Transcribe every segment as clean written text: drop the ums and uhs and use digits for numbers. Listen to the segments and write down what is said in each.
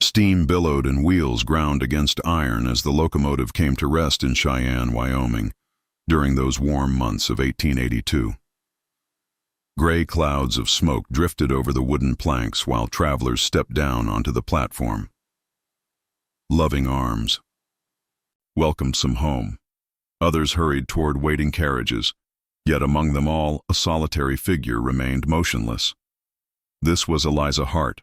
Steam billowed and wheels ground against iron as the locomotive came to rest in Cheyenne, Wyoming, during those warm months of 1882. Gray clouds of smoke drifted over the wooden planks while travelers stepped down onto the platform. Loving arms welcomed some home. Others hurried toward waiting carriages, yet among them all a solitary figure remained motionless. This was Eliza Hart.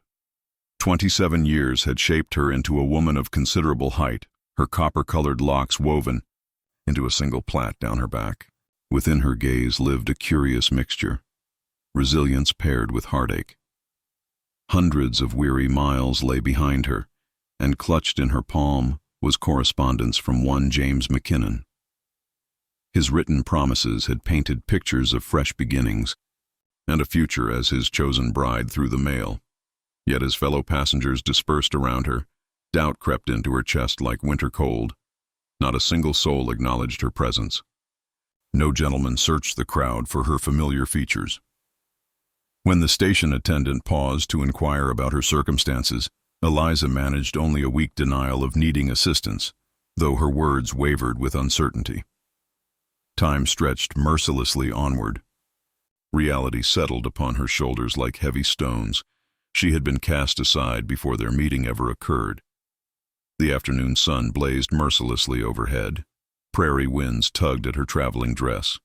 27 years had shaped her into a woman of considerable height, her copper-colored locks woven into a single plait down her back. Within her gaze lived a curious mixture, resilience paired with heartache. Hundreds of weary miles lay behind her, and clutched in her palm was correspondence from one James McKinnon. His written promises had painted pictures of fresh beginnings and a future as his chosen bride through the mail. Yet as fellow passengers dispersed around her, doubt crept into her chest like winter cold. Not a single soul acknowledged her presence. No gentleman searched the crowd for her familiar features. When the station attendant paused to inquire about her circumstances, Eliza managed only a weak denial of needing assistance, though her words wavered with uncertainty. Time stretched mercilessly onward. Reality settled upon her shoulders like heavy stones. She had been cast aside before their meeting ever occurred. The afternoon sun blazed mercilessly overhead. Prairie winds tugged at her traveling dress,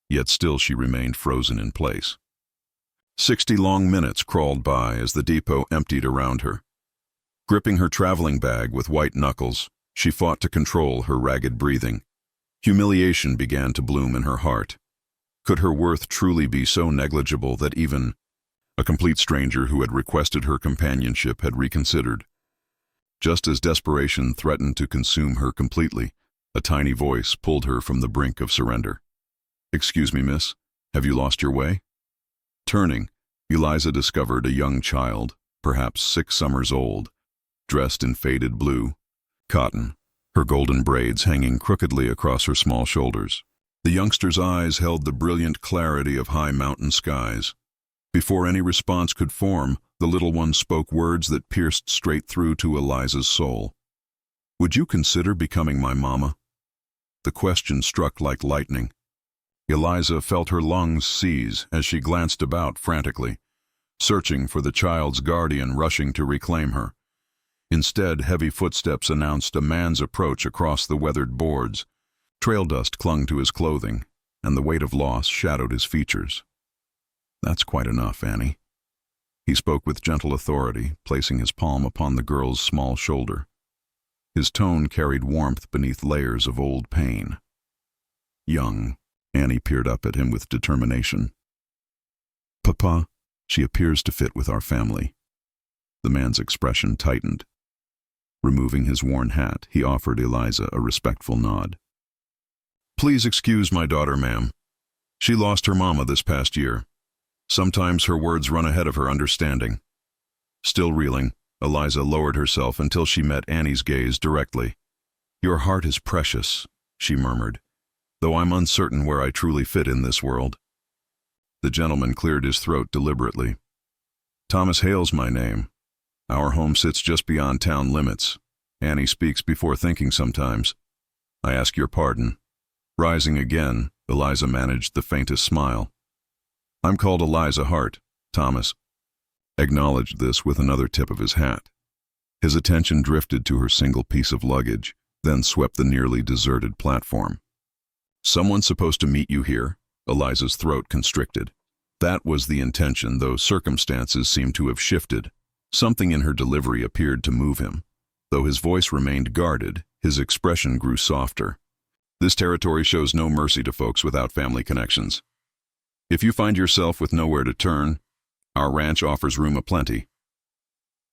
yet still she remained frozen in place. 60 long minutes crawled by as the depot emptied around her. Gripping her traveling bag with white knuckles, she fought to control her ragged breathing. Humiliation began to bloom in her heart. Could her worth truly be so negligible that even a complete stranger who had requested her companionship had reconsidered? Just as desperation threatened to consume her completely, a tiny voice pulled her from the brink of surrender. "Excuse me, miss, have you lost your way?" Turning, Eliza discovered a young child, perhaps 6 summers old, dressed in faded blue cotton, her golden braids hanging crookedly across her small shoulders. The youngster's eyes held the brilliant clarity of high mountain skies. Before any response could form, the little one spoke words that pierced straight through to Eliza's soul. "Would you consider becoming my mama?" The question struck like lightning. Eliza felt her lungs seize as she glanced about frantically, searching for the child's guardian rushing to reclaim her. Instead, heavy footsteps announced a man's approach across the weathered boards. Trail dust clung to his clothing, and the weight of loss shadowed his features. "That's quite enough, Annie." He spoke with gentle authority, placing his palm upon the girl's small shoulder. His tone carried warmth beneath layers of old pain. "Young," Annie peered up at him with determination. "Papa, she appears to fit with our family." The man's expression tightened. Removing his worn hat, he offered Eliza a respectful nod. "Please excuse my daughter, ma'am. She lost her mama this past year. Sometimes her words run ahead of her understanding." Still reeling, Eliza lowered herself until she met Annie's gaze directly. "Your heart is precious," she murmured, "though I'm uncertain where I truly fit in this world." The gentleman cleared his throat deliberately. "Thomas Hale's my name. Our home sits just beyond town limits. Annie speaks before thinking sometimes. I ask your pardon." Rising again, Eliza managed the faintest smile. "I'm called Eliza Hart, Thomas." Acknowledged this with another tip of his hat. His attention drifted to her single piece of luggage, then swept the nearly deserted platform. "Someone supposed to meet you here?" Eliza's throat constricted. That was the intention, though circumstances seemed to have shifted. Something in her delivery appeared to move him. Though his voice remained guarded, his expression grew softer. "This territory shows no mercy to folks without family connections. If you find yourself with nowhere to turn, our ranch offers room aplenty.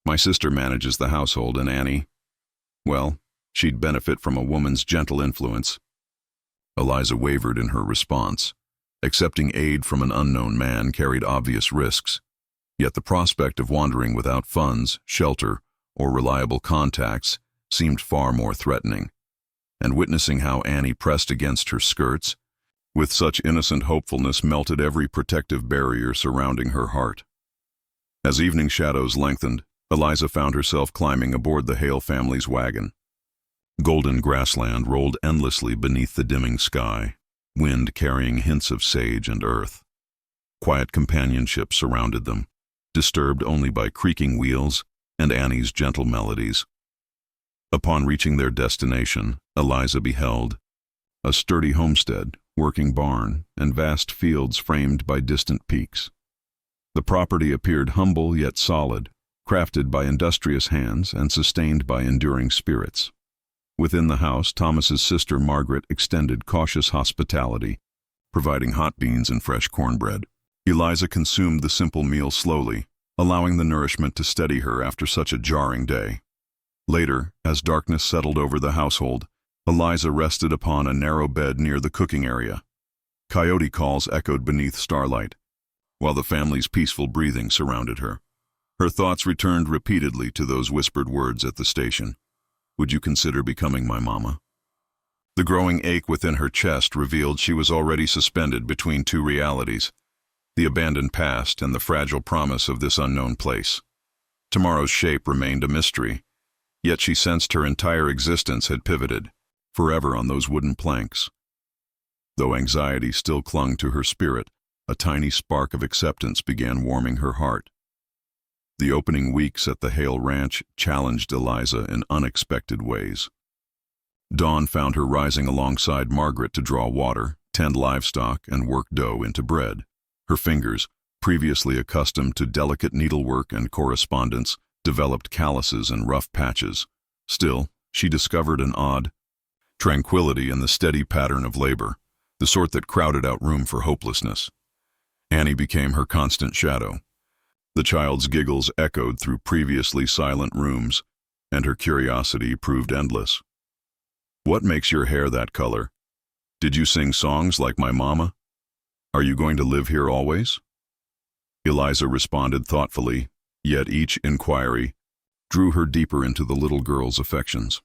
My sister manages the household, and Annie, well, she'd benefit from a woman's gentle influence." Eliza wavered in her response. Accepting aid from an unknown man carried obvious risks. Yet the prospect of wandering without funds, shelter, or reliable contacts seemed far more threatening. And witnessing how Annie pressed against her skirts, with such innocent hopefulness, melted every protective barrier surrounding her heart. As evening shadows lengthened, Eliza found herself climbing aboard the Hale family's wagon. Golden grassland rolled endlessly beneath the dimming sky, wind carrying hints of sage and earth. Quiet companionship surrounded them, disturbed only by creaking wheels and Annie's gentle melodies. Upon reaching their destination, Eliza beheld a sturdy homestead, working barn, and vast fields framed by distant peaks. The property appeared humble yet solid, crafted by industrious hands and sustained by enduring spirits. Within the house, Thomas's sister Margaret extended cautious hospitality, providing hot beans and fresh cornbread. Eliza consumed the simple meal slowly, allowing the nourishment to steady her after such a jarring day. Later, as darkness settled over the household, Eliza rested upon a narrow bed near the cooking area. Coyote calls echoed beneath starlight, while the family's peaceful breathing surrounded her. Her thoughts returned repeatedly to those whispered words at the station. Would you consider becoming my mama? The growing ache within her chest revealed she was already suspended between two realities, the abandoned past and the fragile promise of this unknown place. Tomorrow's shape remained a mystery, yet she sensed her entire existence had pivoted, forever on those wooden planks. Though anxiety still clung to her spirit, a tiny spark of acceptance began warming her heart. The opening weeks at the Hale Ranch challenged Eliza in unexpected ways. Dawn found her rising alongside Margaret to draw water, tend livestock, and work dough into bread. Her fingers, previously accustomed to delicate needlework and correspondence, developed calluses and rough patches. Still, she discovered an odd tranquility in the steady pattern of labor, the sort that crowded out room for hopelessness. Annie became her constant shadow. The child's giggles echoed through previously silent rooms, and her curiosity proved endless. What makes your hair that color? Did you sing songs like my mama? Are you going to live here always? Eliza responded thoughtfully, yet each inquiry drew her deeper into the little girl's affections.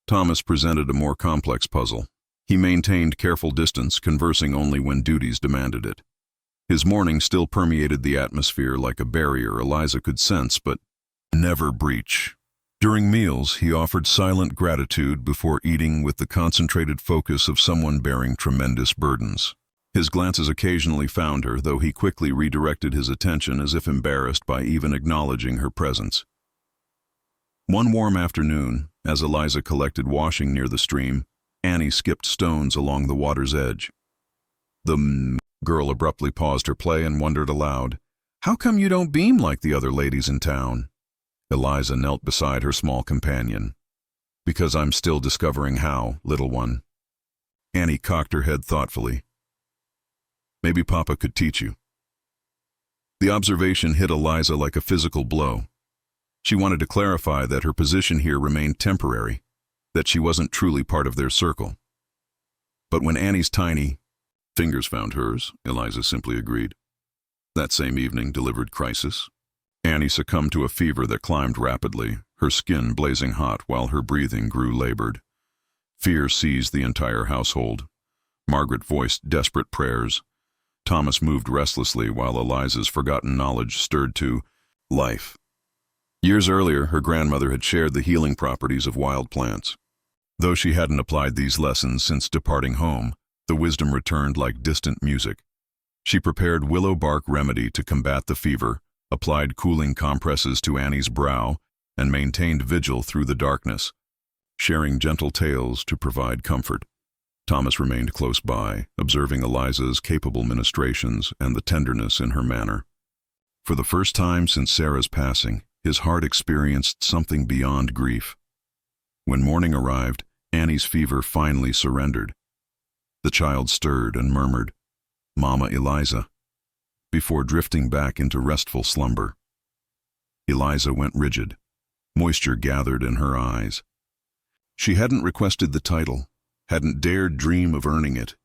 Thomas presented a more complex puzzle. He maintained careful distance, conversing only when duties demanded it. His mourning still permeated the atmosphere like a barrier Eliza could sense but never breach. During meals, he offered silent gratitude before eating with the concentrated focus of someone bearing tremendous burdens. His glances occasionally found her, though he quickly redirected his attention as if embarrassed by even acknowledging her presence. One warm afternoon, as Eliza collected washing near the stream, Annie skipped stones along the water's edge. The girl abruptly paused her play and wondered aloud, "How come you don't beam like the other ladies in town?" Eliza knelt beside her small companion. "Because I'm still discovering how, little one." Annie cocked her head thoughtfully. "Maybe Papa could teach you." The observation hit Eliza like a physical blow. She wanted to clarify that her position here remained temporary, that she wasn't truly part of their circle. But when Annie's tiny fingers found hers, Eliza simply agreed. That same evening delivered crisis. Annie succumbed to a fever that climbed rapidly, her skin blazing hot while her breathing grew labored. Fear seized the entire household. Margaret voiced desperate prayers. Thomas moved restlessly while Eliza's forgotten knowledge stirred to life. Years earlier, her grandmother had shared the healing properties of wild plants. Though she hadn't applied these lessons since departing home, the wisdom returned like distant music. She prepared willow bark remedy to combat the fever, applied cooling compresses to Annie's brow, and maintained vigil through the darkness, sharing gentle tales to provide comfort. Thomas remained close by, observing Eliza's capable ministrations and the tenderness in her manner. For the first time since Sarah's passing, his heart experienced something beyond grief. When morning arrived, Annie's fever finally surrendered. The child stirred and murmured, "Mama Eliza," before drifting back into restful slumber. Eliza went rigid. Moisture gathered in her eyes. She hadn't requested the title, hadn't dared dream of earning it,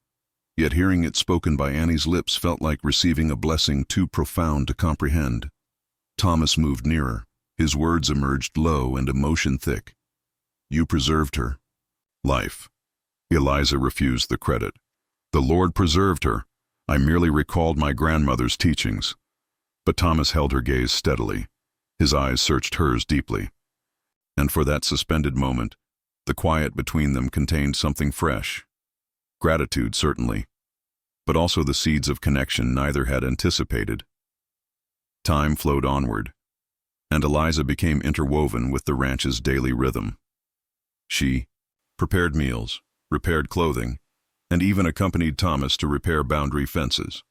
yet hearing it spoken by Annie's lips felt like receiving a blessing too profound to comprehend. Thomas moved nearer. His words emerged low and emotion thick. "You preserved her." "Life." Eliza refused the credit. "The Lord preserved her. I merely recalled my grandmother's teachings." But Thomas held her gaze steadily. His eyes searched hers deeply. And for that suspended moment, the quiet between them contained something fresh. Gratitude, certainly, but also the seeds of connection neither had anticipated. Time flowed onward, and Eliza became interwoven with the ranch's daily rhythm. She prepared meals, repaired clothing, and even accompanied Thomas to repair boundary fences.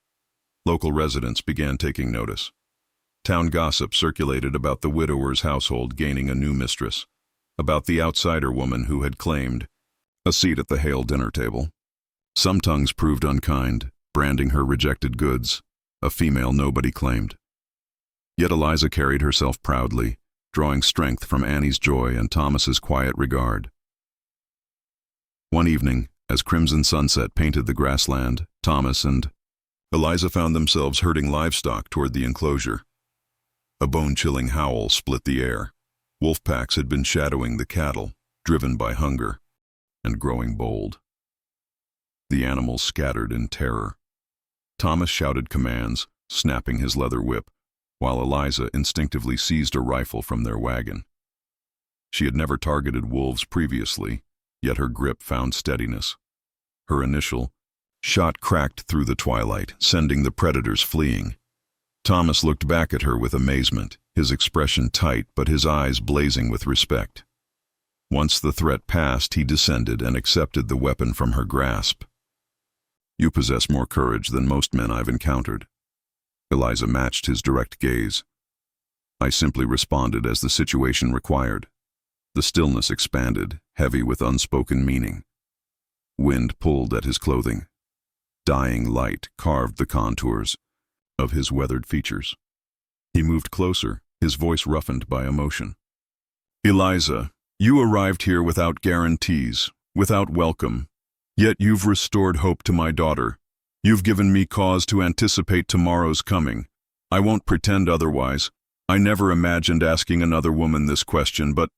Local residents began taking notice. Town gossip circulated about the widower's household gaining a new mistress, about the outsider woman who had claimed a seat at the Hale dinner table. Some tongues proved unkind, branding her rejected goods, a female nobody claimed. Yet Eliza carried herself proudly, drawing strength from Annie's joy and Thomas's quiet regard. One evening, as crimson sunset painted the grassland, Thomas and Eliza found themselves herding livestock toward the enclosure. A bone-chilling howl split the air. Wolf packs had been shadowing the cattle, driven by hunger, and growing bold. The animals scattered in terror. Thomas shouted commands, snapping his leather whip, while Eliza instinctively seized a rifle from their wagon. She had never targeted wolves previously, yet her grip found steadiness. Her initial shot cracked through the twilight, sending the predators fleeing. Thomas looked back at her with amazement, his expression tight but his eyes blazing with respect. Once the threat passed, he descended and accepted the weapon from her grasp. "You possess more courage than most men I've encountered." Eliza matched his direct gaze. "I simply responded as the situation required." The stillness expanded, heavy with unspoken meaning. Wind pulled at his clothing. Dying light carved the contours of his weathered features. He moved closer, his voice roughened by emotion. "Eliza, you arrived here without guarantees, without welcome. Yet you've restored hope to my daughter. You've given me cause to anticipate tomorrow's coming. I won't pretend otherwise. I never imagined asking another woman this question, but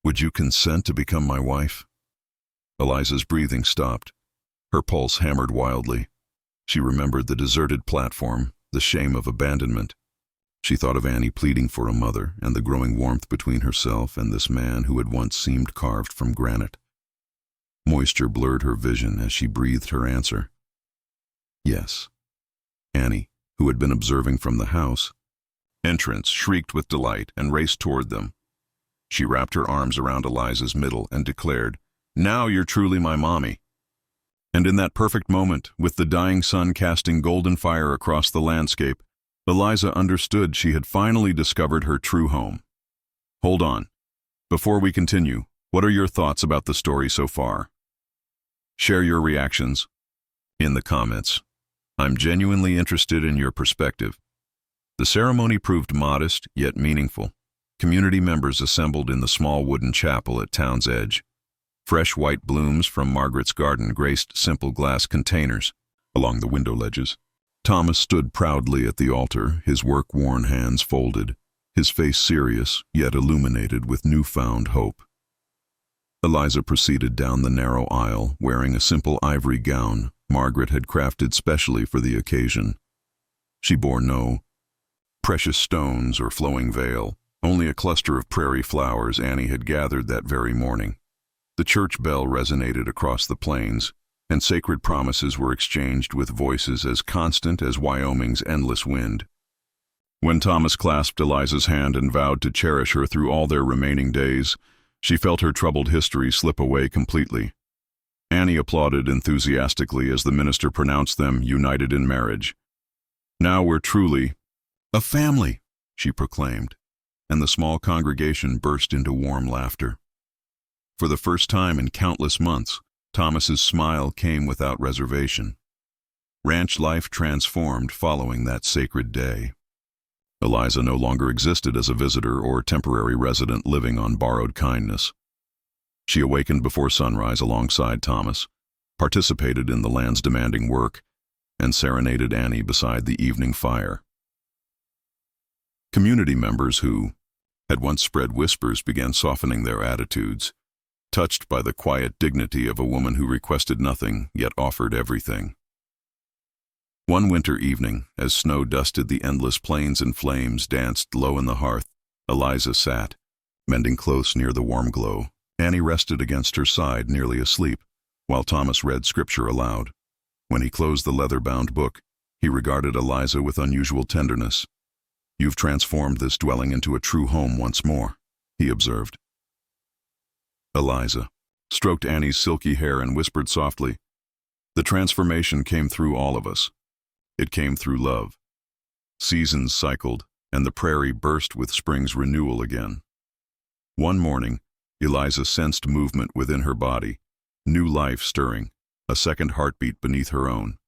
would you consent to become my wife?" Eliza's breathing stopped. Her pulse hammered wildly. She remembered the deserted platform, the shame of abandonment. She thought of Annie pleading for a mother and the growing warmth between herself and this man who had once seemed carved from granite. Moisture blurred her vision as she breathed her answer. Yes. Annie, who had been observing from the house, entrance shrieked with delight and raced toward them. She wrapped her arms around Eliza's middle and declared, "Now you're truly my mommy." And in that perfect moment, with the dying sun casting golden fire across the landscape, Eliza understood she had finally discovered her true home. Hold on. Before we continue, what are your thoughts about the story so far? Share your reactions in the comments. I'm genuinely interested in your perspective. The ceremony proved modest, yet meaningful. Community members assembled in the small wooden chapel at town's edge. Fresh white blooms from Margaret's garden graced simple glass containers along the window ledges. Thomas stood proudly at the altar, his work-worn hands folded, his face serious, yet illuminated with newfound hope. Eliza proceeded down the narrow aisle, wearing a simple ivory gown Margaret had crafted specially for the occasion. She bore no precious stones or flowing veil, only a cluster of prairie flowers Annie had gathered that very morning. The church bell resonated across the plains, and sacred promises were exchanged with voices as constant as Wyoming's endless wind. When Thomas clasped Eliza's hand and vowed to cherish her through all their remaining days, she felt her troubled history slip away completely. Annie applauded enthusiastically as the minister pronounced them united in marriage. "Now we're truly a family," she proclaimed, and the small congregation burst into warm laughter. For the first time in countless months, Thomas's smile came without reservation. Ranch life transformed following that sacred day. Eliza no longer existed as a visitor or temporary resident living on borrowed kindness. She awakened before sunrise alongside Thomas, participated in the land's demanding work, and serenaded Annie beside the evening fire. Community members who had once spread whispers began softening their attitudes, touched by the quiet dignity of a woman who requested nothing yet offered everything. One winter evening, as snow dusted the endless plains and flames danced low in the hearth, Eliza sat, mending clothes near the warm glow. Annie rested against her side, nearly asleep, while Thomas read scripture aloud. When he closed the leather-bound book, he regarded Eliza with unusual tenderness. "You've transformed this dwelling into a true home once more," he observed. Eliza stroked Annie's silky hair and whispered softly, "The transformation came through all of us. It came through love." Seasons cycled, and the prairie burst with spring's renewal again. One morning, Eliza sensed movement within her body, new life stirring, a second heartbeat beneath her own.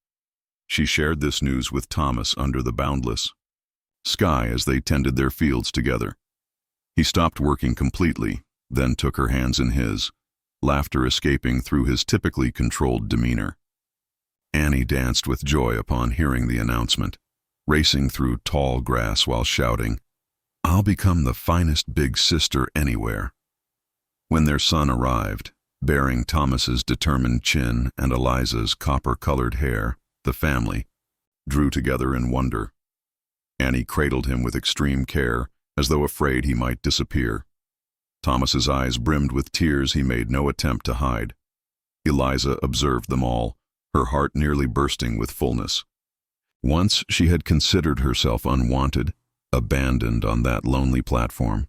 She shared this news with Thomas under the boundless sky as they tended their fields together. He stopped working completely, then took her hands in his, laughter escaping through his typically controlled demeanor. Annie danced with joy upon hearing the announcement, racing through tall grass while shouting, "I'll become the finest big sister anywhere." When their son arrived, bearing Thomas's determined chin and Eliza's copper-colored hair, the family drew together in wonder. Annie cradled him with extreme care, as though afraid he might disappear. Thomas's eyes brimmed with tears he made no attempt to hide. Eliza observed them all, her heart nearly bursting with fullness. Once she had considered herself unwanted, abandoned on that lonely platform.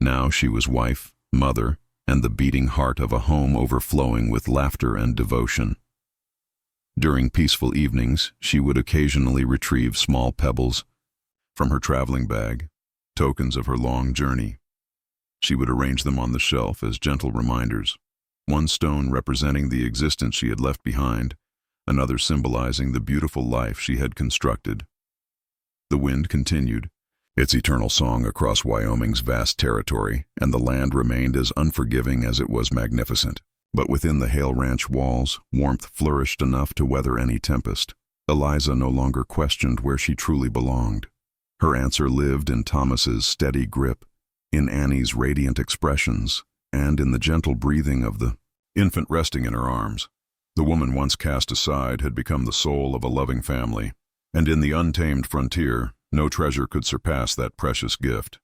Now she was wife, mother, and the beating heart of a home overflowing with laughter and devotion. During peaceful evenings, she would occasionally retrieve small pebbles from her traveling bag, tokens of her long journey. She would arrange them on the shelf as gentle reminders, one stone representing the existence she had left behind, another symbolizing the beautiful life she had constructed. The wind continued, its eternal song across Wyoming's vast territory, and the land remained as unforgiving as it was magnificent. But within the Hale Ranch walls, warmth flourished enough to weather any tempest. Eliza no longer questioned where she truly belonged. Her answer lived in Thomas's steady grip, in Annie's radiant expressions, and in the gentle breathing of the infant resting in her arms. The woman once cast aside had become the soul of a loving family, and in the untamed frontier, no treasure could surpass that precious gift.